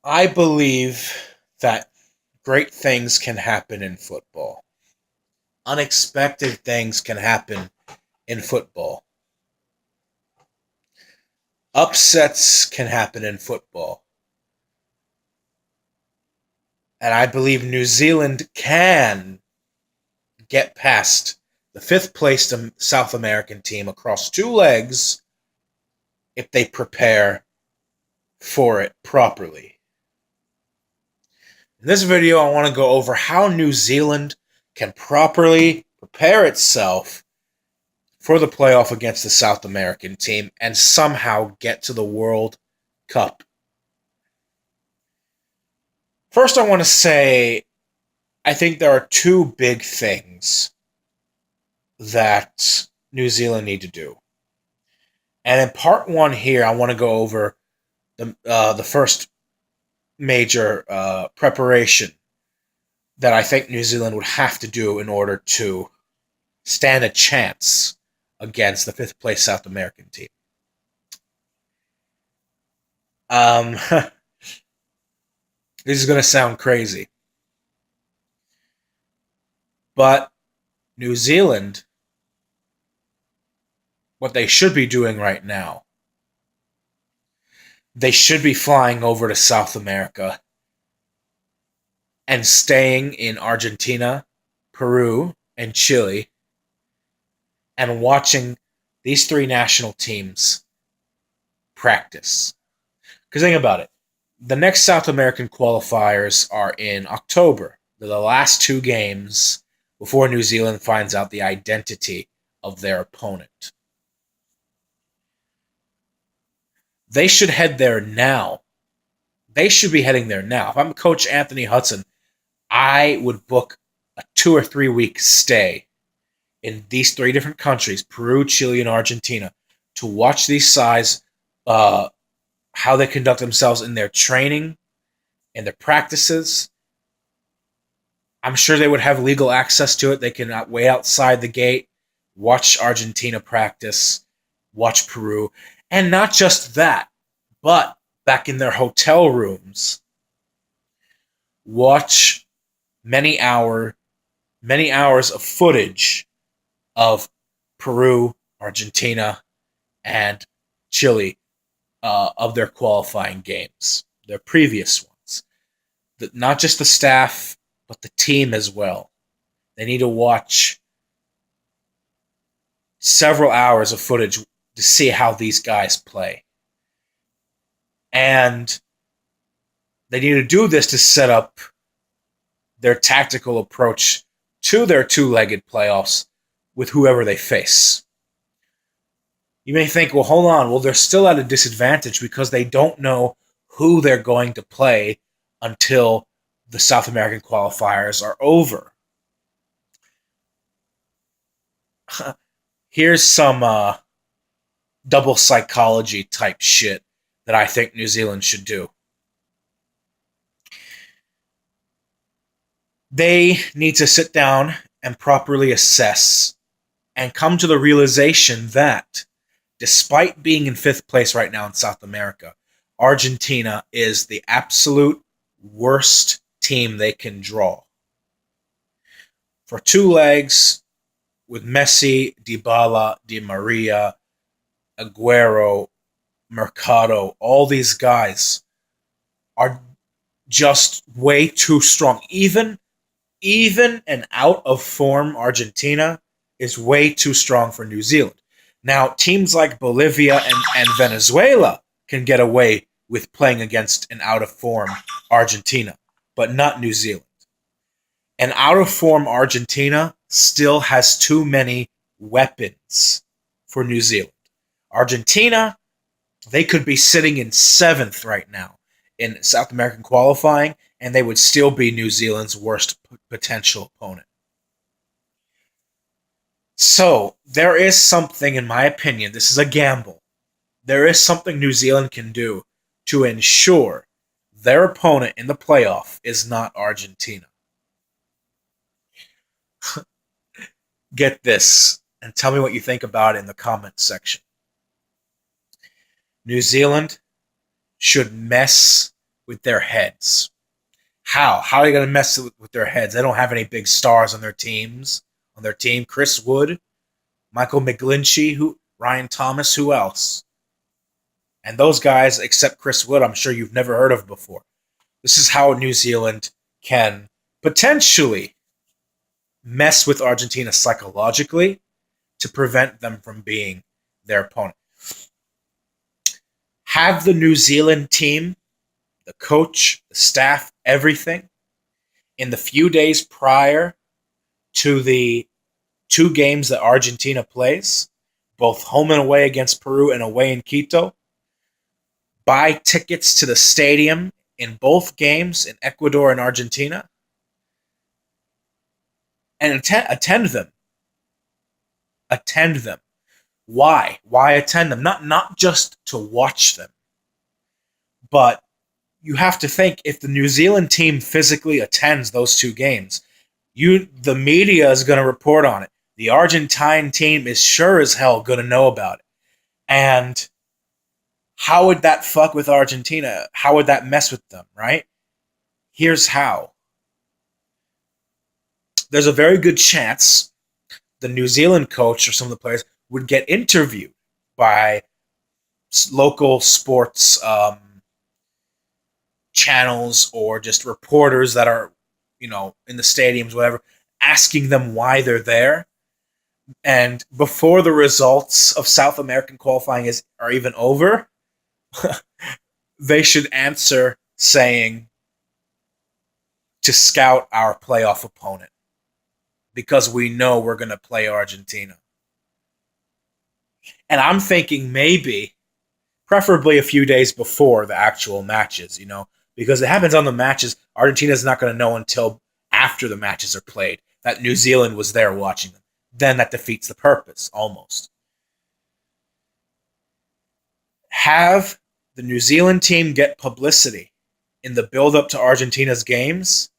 I believe that great things can happen in football. Unexpected things can happen in football. Upsets can happen in football. And I believe New Zealand can get past the fifth place South American team across two legs if they prepare for it properly. In this video, I want to go over how New Zealand can properly prepare itself for the playoff against the South American team and somehow get to the World Cup. First, I want to say I think there are two big things that New Zealand need to do. And in part one here, I want to go over the first major preparation that I think New Zealand would have to do in order to stand a chance against the fifth place South American team. This is going to sound crazy, but New Zealand, what they should be doing right now, they should be flying over to South America and staying in Argentina, Peru, and Chile and watching these three national teams practice. Because think about it. The next South American qualifiers are in October. They're the last two games before New Zealand finds out the identity of their opponent. They should head there now. They should be heading there now. If I'm Coach Anthony Hudson, I would book a 2 or 3 week stay in these three different countries, Peru, Chile, and Argentina, to watch these sides, how they conduct themselves in their training and their practices. I'm sure they would have legal access to it. They can wait outside the gate, watch Argentina practice, watch Peru, and not just that, but back in their hotel rooms, watch many hours of footage of Peru, Argentina, and Chile of their qualifying games, their previous ones. Not just the staff, but the team as well. They need to watch several hours of footage to see how these guys play. And they need to do this to set up their tactical approach to their two-legged playoffs with whoever they face. You may think, well, hold on. Well, they're still at a disadvantage because they don't know who they're going to play until the South American qualifiers are over. Here's some double psychology type shit that I think New Zealand should do. They need to sit down and properly assess and come to the realization that despite being in fifth place right now in South America, Argentina is the absolute worst team they can draw. For two legs, with Messi, Dybala, Di Maria, Aguero, Mercado, all these guys are just way too strong. Even an out-of-form Argentina is way too strong for New Zealand. Now, teams like Bolivia and Venezuela can get away with playing against an out-of-form Argentina, but not New Zealand. An out-of-form Argentina still has too many weapons for New Zealand. Argentina, they could be sitting in seventh right now in South American qualifying, and they would still be New Zealand's worst potential opponent. So, there is something, in my opinion, this is a gamble. There is something New Zealand can do to ensure their opponent in the playoff is not Argentina. Get this, and tell me what you think about it in the comments section. New Zealand should mess with their heads. How? How are they going to mess with their heads? They don't have any big stars on their teams. On their team, Chris Wood, Michael McGlinchey, Ryan Thomas, who else? And those guys, except Chris Wood, I'm sure you've never heard of before. This is how New Zealand can potentially mess with Argentina psychologically to prevent them from being their opponent. Have the New Zealand team, the coach, the staff, everything, in the few days prior to the two games that Argentina plays, both home and away against Peru and away in Quito, buy tickets to the stadium in both games in Ecuador and Argentina, and attend them. Attend them. Why? Why attend them? Not just to watch them, but you have to think, if the New Zealand team physically attends those two games, the media is going to report on it. The Argentine team is sure as hell going to know about it. And how would that fuck with Argentina? How would that mess with them, right? Here's how. There's a very good chance the New Zealand coach or some of the players would get interviewed by local sports channels or just reporters that are, in the stadiums, whatever, asking them why they're there. And before the results of South American qualifying are even over, they should answer saying, to scout our playoff opponent, because we know we're going to play Argentina. And I'm thinking maybe, preferably a few days before the actual matches, because it happens on the matches. Argentina's not going to know until after the matches are played that New Zealand was there watching them. Then that defeats the purpose, almost. Have the New Zealand team get publicity in the build-up to Argentina's games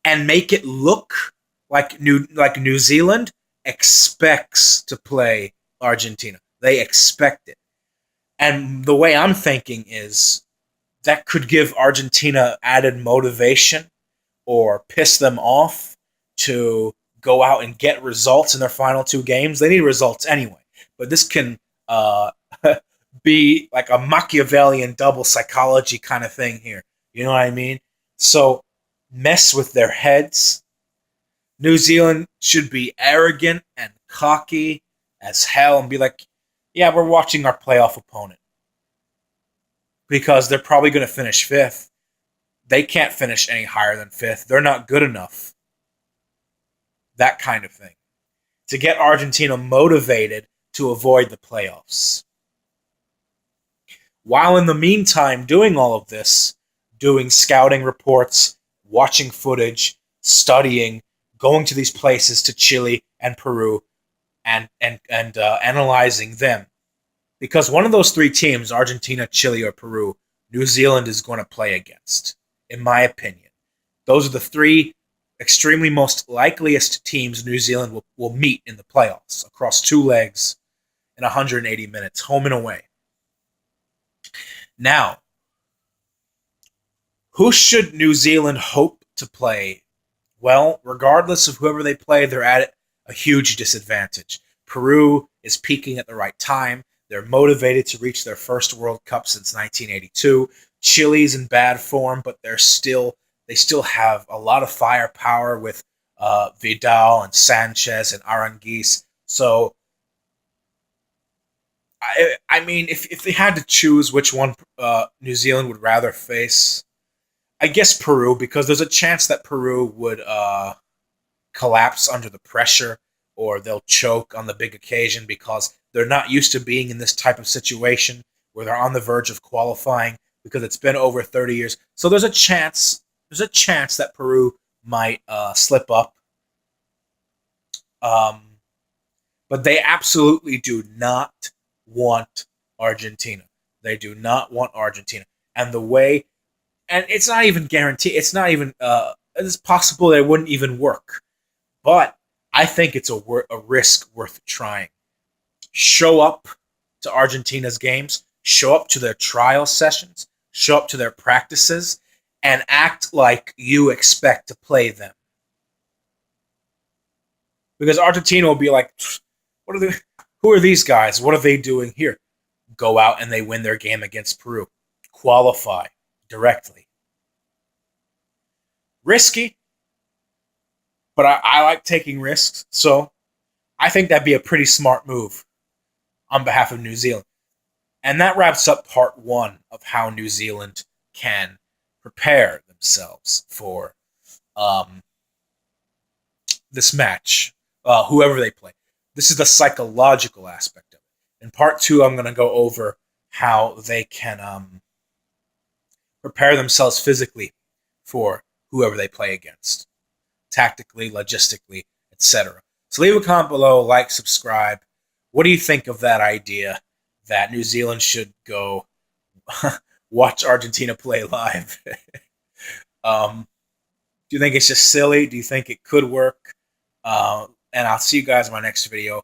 and make it look like New Zealand expects to play Argentina. They expect it. And the way I'm thinking is that could give Argentina added motivation or piss them off to go out and get results in their final two games. They need results anyway. But this can be like a Machiavellian double psychology kind of thing here. You know what I mean? So mess with their heads. New Zealand should be arrogant and cocky as hell and be like, yeah, we're watching our playoff opponent. Because they're probably going to finish fifth. They can't finish any higher than fifth. They're not good enough. That kind of thing. To get Argentina motivated to avoid the playoffs. While in the meantime doing all of this, doing scouting reports, watching footage, studying, going to these places, to Chile and Peru, and analyzing them. Because one of those three teams, Argentina, Chile, or Peru, New Zealand is going to play against, in my opinion. Those are the three extremely most likeliest teams New Zealand will meet in the playoffs across two legs in 180 minutes, home and away. Now, who should New Zealand hope to play? Well, regardless of whoever they play, they're at a huge disadvantage. Peru is peaking at the right time. They're motivated to reach their first World Cup since 1982. Chile's in bad form, but they still have a lot of firepower with Vidal and Sanchez and Aranguiz. So, I mean, if they had to choose which one New Zealand would rather face, I guess Peru, because there's a chance that Peru would collapse under the pressure, or they'll choke on the big occasion because they're not used to being in this type of situation where they're on the verge of qualifying, because it's been over 30 years. So there's a chance that Peru might slip up. But they absolutely do not want Argentina. They do not want Argentina. And it's not even guaranteed. It's not even, it's possible that it wouldn't even work. But I think it's a risk worth trying. Show up to Argentina's games. Show up to their trial sessions. show up to their practices, and act like you expect to play them. Because Argentina will be like, what are they? Who are these guys? What are they doing here? Go out and they win their game against Peru. Qualify directly. Risky, but I like taking risks. So I think that'd be a pretty smart move on behalf of New Zealand. And that wraps up part one of how New Zealand can prepare themselves for this match, whoever they play. This is the psychological aspect of it. In part two, I'm going to go over how they can prepare themselves physically for whoever they play against, tactically, logistically, etc. So leave a comment below, like, subscribe. What do you think of that idea that New Zealand should go watch Argentina play live? Do you think it's just silly? Do you think it could work? And I'll see you guys in my next video.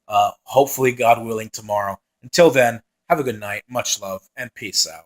Hopefully, God willing, tomorrow. Until then, have a good night. Much love, and peace out.